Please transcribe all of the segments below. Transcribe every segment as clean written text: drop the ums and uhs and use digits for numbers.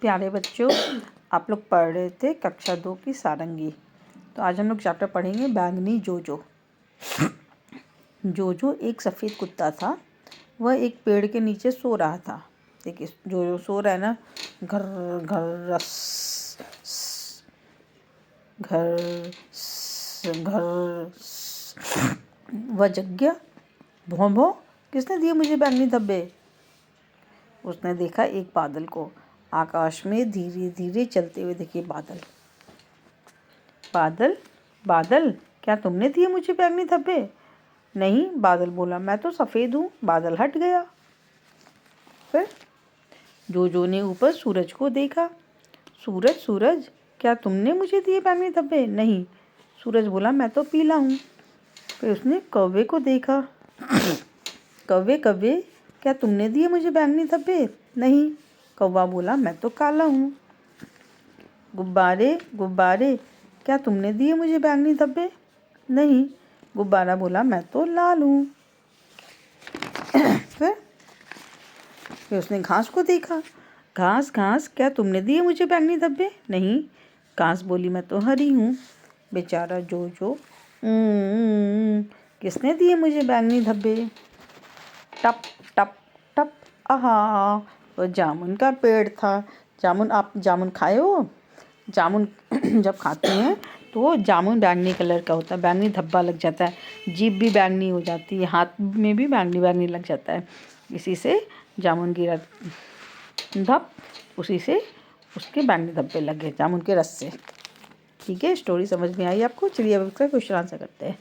प्यारे बच्चों, आप लोग पढ़ रहे थे कक्षा 2 की सारंगी। तो आज हम लोग चैप्टर पढ़ेंगे बैंगनी जोजो। जोजो एक सफ़ेद कुत्ता था। वह एक पेड़ के नीचे सो रहा था। देखिए जोजो सो रहा है ना, घर घर रस घर घर। वह जग गया। भौं भौं, किसने दिए मुझे बैंगनी धब्बे? उसने देखा एक बादल को, आकाश में धीरे धीरे चलते हुए। देखिए बादल। बादल बादल, क्या तुमने दिए मुझे बैंगनी धब्बे? नहीं, बादल बोला, मैं तो सफ़ेद हूँ। बादल हट गया। फिर जोजो ने ऊपर सूरज को देखा। सूरज सूरज, क्या तुमने मुझे दिए बैंगनी धब्बे? नहीं, सूरज बोला, मैं तो पीला हूँ। फिर उसने कौवे को देखा। कौवे कौवे, क्या तुमने दिए मुझे बैंगनी धब्बे? नहीं, कौवा बोला, मैं तो काला हूँ। गुब्बारे गुब्बारे, क्या तुमने दिए मुझे बैंगनी धब्बे? नहीं, गुब्बारा बोला, मैं तो लाल हूँ। फिर उसने घास को देखा। घास घास, क्या तुमने दिए मुझे बैंगनी धब्बे? नहीं, घास बोली, मैं तो हरी हूँ। बेचारा जोजो, किसने दिए मुझे बैंगनी धब्बे? टप टप टप। आहा, वो जामुन का पेड़ था। जामुन, आप जामुन खाए हो? जामुन जब खाते हैं तो जामुन बैंगनी कलर का होता है, बैंगनी धब्बा लग जाता है, जीभ भी बैंगनी हो जाती है, हाथ में भी बैंगनी बैंगनी लग जाता है। इसी से जामुन गिरा धप, उसी से उसके बैंगनी धब्बे लग गए जामुन के रस से। ठीक है, स्टोरी समझ में आई आपको? चलिए अब इसका क्वेश्चन आंसर करते हैं।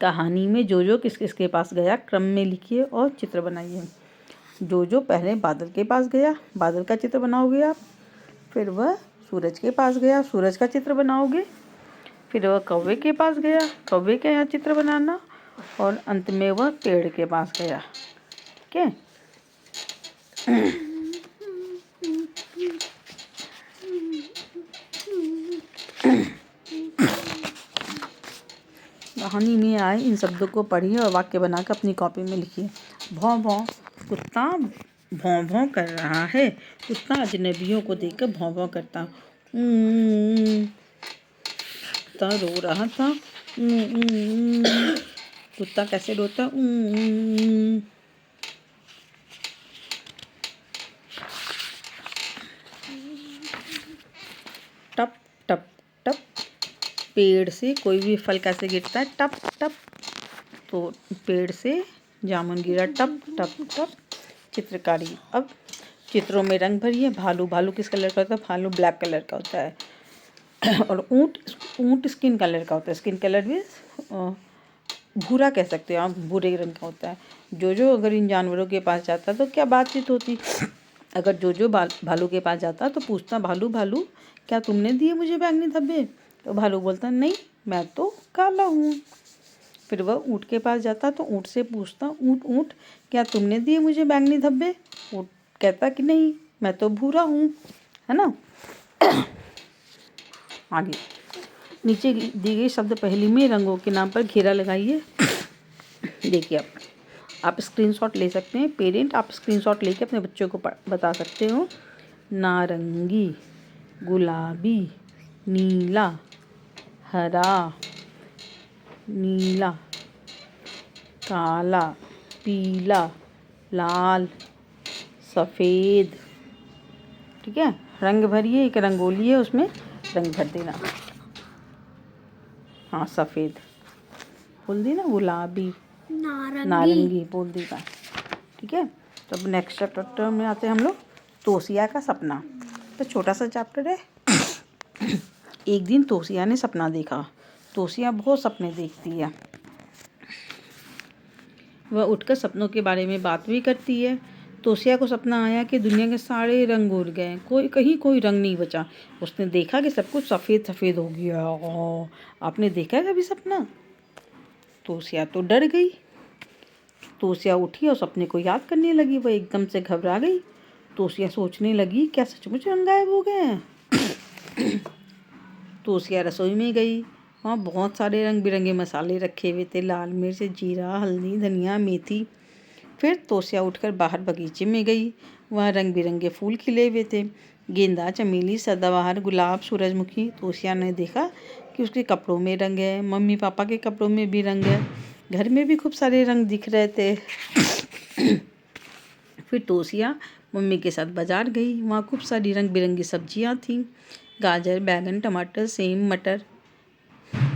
कहानी में जोजो किस किस के पास गया, क्रम में लिखिए और चित्र बनाइए। जोजो पहले बादल के पास गया, बादल का चित्र बनाओगे आप। फिर वह सूरज के पास गया, सूरज का चित्र बनाओगे। फिर वह कौवे के पास गया, कौवे का यहाँ चित्र बनाना। और अंत में वह पेड़ के पास गया। ठीक है। कहानी में आए इन शब्दों को पढ़िए और वाक्य बनाकर अपनी कॉपी में लिखिए। भौं भौं, कुत्ता भौं भौं कर रहा है। कुत्ता अजनबियों को देखकर भौं भौं करता। कुत्ता रो रहा था। कुत्ता कैसे रोता? टप टप टप। पेड़ से कोई भी फल कैसे गिरता है? टप टप। तो पेड़ से जामुन गिरा, टप टप टप। चित्रकारी। अब चित्रों में रंग भरिए। भालू, भालू किस कलर का होता है? भालू ब्लैक कलर का होता है। और ऊँट, ऊँट स्किन कलर का होता है। स्किन कलर भी भूरा कह सकते हो आप, भूरे रंग का होता है। जोजो अगर इन जानवरों के पास जाता तो क्या बातचीत होती? अगर जोजो भालू के पास जाता तो पूछता, भालू भालू, क्या तुमने दिए मुझे बैंगनी धब्बे? तो भालू बोलता, नहीं, मैं तो काला हूँ। फिर वह ऊँट के पास जाता तो ऊँट से पूछता, ऊँट ऊँट, क्या तुमने दिए मुझे बैंगनी धब्बे? ऊँट कहता कि नहीं, मैं तो भूरा हूँ, है ना। आगे नीचे दी गई शब्द पहेली में रंगों के नाम पर घेरा लगाइए। देखिए आप स्क्रीनशॉट ले सकते हैं। पेरेंट, आप स्क्रीनशॉट लेके अपने बच्चों को बता सकते हो। नारंगी, गुलाबी, नीला, हरा, नीला, काला, पीला, लाल, सफ़ेद। ठीक है, रंग भरिए। एक रंगोली है, उसमें रंग भर देना। हाँ, सफ़ेद बोल दी ना, गुलाबी, नारंगी बोल देगा। ठीक है, तो अब नेक्स्ट चैप्टर में आते हैं हम लोग, तोसिया का सपना। तो छोटा सा चैप्टर है। एक दिन तोसिया ने सपना देखा। तोसिया बहुत सपने देखती है। वह उठकर सपनों के बारे में बात भी करती है। तोसिया को सपना आया कि दुनिया के सारे रंग उड़ गए, कोई रंग नहीं बचा। उसने देखा कि सब कुछ सफ़ेद सफ़ेद हो गया। आपने देखा है कभी सपना? तोसिया तो डर गई। तोसिया उठी और सपने को याद करने लगी। वह एकदम से घबरा गई। तोसिया सोचने लगी, क्या सचमुच रंग गायब हो गए हैं? तोसिया रसोई में गई। वहाँ बहुत सारे रंग बिरंगे मसाले रखे हुए थे, लाल मिर्च, जीरा, हल्दी, धनिया, मेथी। फिर तोसिया उठकर बाहर बगीचे में गई। वहाँ रंग बिरंगे फूल खिले हुए थे, गेंदा, चमेली, सदाबहार, गुलाब, सूरजमुखी। तोसिया ने देखा कि उसके कपड़ों में रंग है, मम्मी पापा के कपड़ों में भी रंग है, घर में भी खूब सारे रंग दिख रहे थे। फिर तोसिया मम्मी के साथ बाजार गई। वहाँ खूब सारी रंग बिरंगी सब्जियाँ थीं, गाजर, बैंगन, टमाटर, सेम, मटर।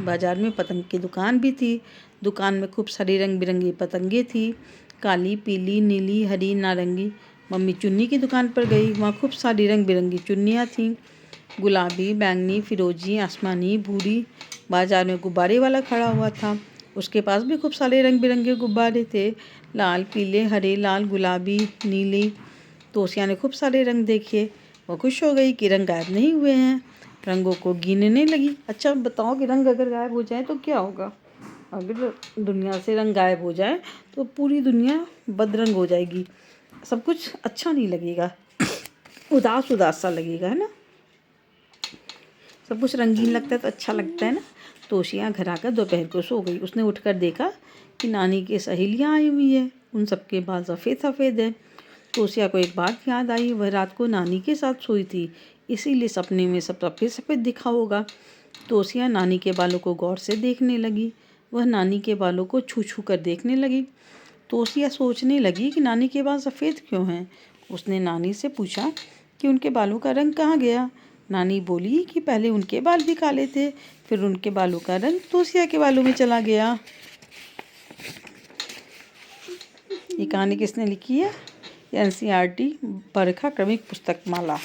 बाजार में पतंग की दुकान भी थी। दुकान में खूब सारी रंग बिरंगी पतंगे थी, काली, पीली, नीली, हरी, नारंगी। मम्मी चुन्नी की दुकान पर गई। वहाँ खूब सारी रंग बिरंगी चुन्नियाँ थीं, गुलाबी, बैंगनी, फिरोजी, आसमानी, भूरी। बाजार में गुब्बारे वाला खड़ा हुआ था, उसके पास भी खूब सारे रंग बिरंगे गुब्बारे थे, लाल, पीले, हरे, लाल, गुलाबी, नीली। तोसिया ने खूब सारे रंग देखे। वो खुश हो गई कि रंग गायब नहीं हुए हैं। रंगों को गिनने लगी। अच्छा बताओ कि रंग अगर गायब हो जाए तो क्या होगा? अगर दुनिया से रंग गायब हो जाए तो पूरी दुनिया बदरंग हो जाएगी, सब कुछ अच्छा नहीं लगेगा, उदास उदास सा लगेगा, है ना। सब कुछ रंगीन लगता है तो अच्छा लगता है ना। तोसिया घर आकर दोपहर को सो गई। उसने उठकर देखा कि नानी की सहेलियाँ आई हुई है, उन सबके बाल सफ़ेद सफ़ेद है। तोसिया को एक बात याद आई, वह रात को नानी के साथ सोई थी, इसीलिए सपने में सब सफ़ेद सफ़ेद दिखा होगा। तोसिया नानी के बालों को गौर से देखने लगी। वह नानी के बालों को छू छू कर देखने लगी। तोसिया सोचने लगी कि नानी के बाल सफ़ेद क्यों हैं। उसने नानी से पूछा कि उनके बालों का रंग कहाँ गया। नानी बोली कि पहले उनके बाल भी काले थे, फिर उनके बालों का रंग तोसिया के बालों में चला गया। ये कहानी किसने लिखी है? NCERT बरखा क्रमिक पुस्तक माला,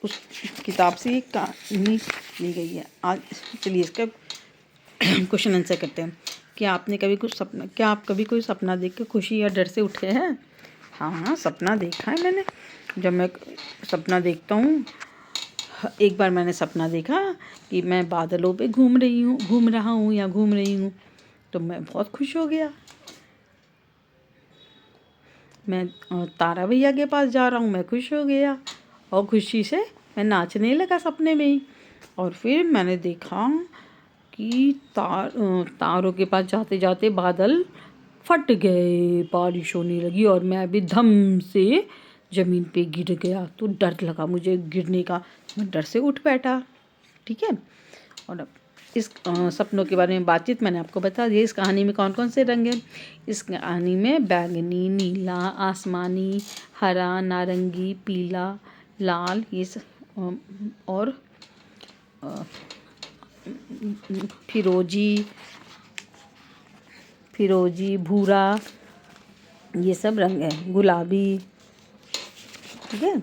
उस किताब से ये कहानी ली गई है। आज चलिए इसका क्वेश्चन आंसर करते हैं। क्या आप कभी कोई सपना देख कर खुशी या डर से उठे हैं? हाँ, सपना देखा है मैंने। जब मैं सपना देखता हूँ, एक बार मैंने सपना देखा कि मैं बादलों पे घूम रहा हूँ या घूम रही हूँ, तो मैं बहुत खुश हो गया। मैं तारा भैया के पास जा रहा हूँ, मैं खुश हो गया और खुशी से मैं नाचने लगा सपने में ही। और फिर मैंने देखा कि तारों के पास जाते जाते बादल फट गए, बारिश होने लगी और मैं भी धम से ज़मीन पे गिर गया। तो डर लगा मुझे गिरने का, मैं डर से उठ बैठा। ठीक है। और अब इस सपनों के बारे में बातचीत मैंने आपको बता दी। इस कहानी में कौन कौन से रंग हैं? इस कहानी में बैंगनी, नीला, आसमानी, हरा, नारंगी, पीला, लाल, ये और फिरोजी, भूरा, ये सब रंग हैं, गुलाबी। ठीक है।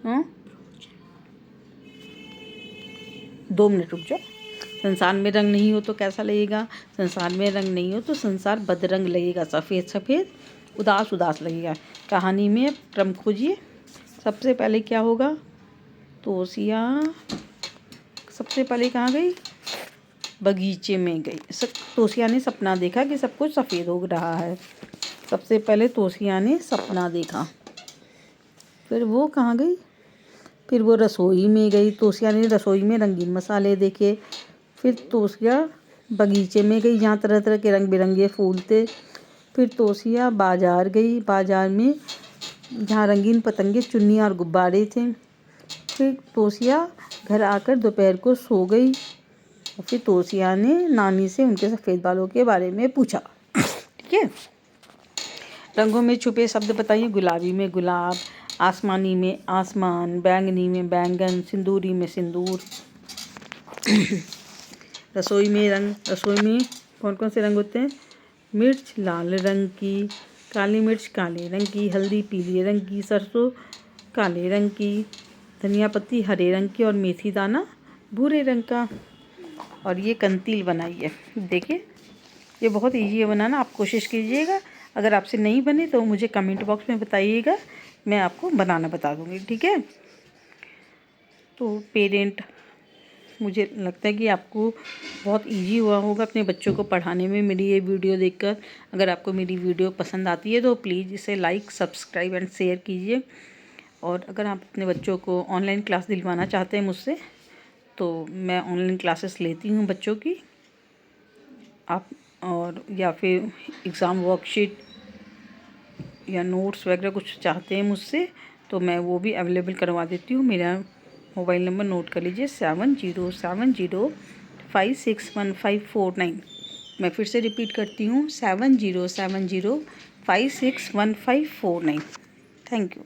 हाँ, 2 मिनट रुक जाओ। संसार में रंग नहीं हो तो कैसा लगेगा? संसार में रंग नहीं हो तो संसार बदरंग लगेगा, सफ़ेद सफ़ेद, उदास उदास लगेगा। कहानी में क्रम खोजिए। सबसे पहले क्या होगा? तोसिया सबसे पहले कहाँ गई? बगीचे में गई। तोसिया ने सपना देखा कि सब कुछ सफ़ेद हो रहा है। सबसे पहले तोसिया ने सपना देखा। फिर वो कहाँ गई? फिर वो रसोई में गई। तोसिया ने रसोई में रंगीन मसाले देखे। फिर तोसिया बगीचे में गई जहाँ तरह तरह के रंग बिरंगे फूल थे। फिर तोसिया बाजार गई, बाजार में जहाँ रंगीन पतंगे, चुन्नी और गुब्बारे थे। फिर तोसिया घर आकर दोपहर को सो गई। और फिर तोसिया ने नानी से उनके सफ़ेद बालों के बारे में पूछा। ठीक है। रंगों में छुपे शब्द बताइए। गुलाबी में गुलाब, आसमानी में आसमान, बैंगनी में बैंगन, सिंदूरी में सिंदूर। रसोई में कौन कौन से रंग होते हैं? मिर्च लाल रंग की, काली मिर्च काले रंग की, हल्दी पीले रंग की, सरसों काले रंग की, धनिया पत्ती हरे रंग की और मेथी दाना भूरे रंग का। और ये कंतील बनाइए। देखिए ये बहुत ईजी है बनाना, आप कोशिश कीजिएगा। अगर आपसे नहीं बने तो मुझे कमेंट बॉक्स में बताइएगा, मैं आपको बनाना बता दूँगी। ठीक है। तो पेरेंट, मुझे लगता है कि आपको बहुत इजी हुआ होगा अपने बच्चों को पढ़ाने में मेरी ये वीडियो देखकर। अगर आपको मेरी वीडियो पसंद आती है तो प्लीज़ इसे लाइक, सब्सक्राइब एंड शेयर कीजिए। और अगर आप अपने बच्चों को ऑनलाइन क्लास दिलवाना चाहते हैं मुझसे, तो मैं ऑनलाइन क्लासेस लेती हूँ बच्चों की। आप और या फिर एग्ज़ाम वर्कशीट या नोट्स वगैरह कुछ चाहते हैं मुझसे तो मैं वो भी अवेलेबल करवा देती हूँ। मेरा मोबाइल नंबर नोट कर लीजिए 7070561549। मैं फिर से रिपीट करती हूँ 7070561549। Thank you.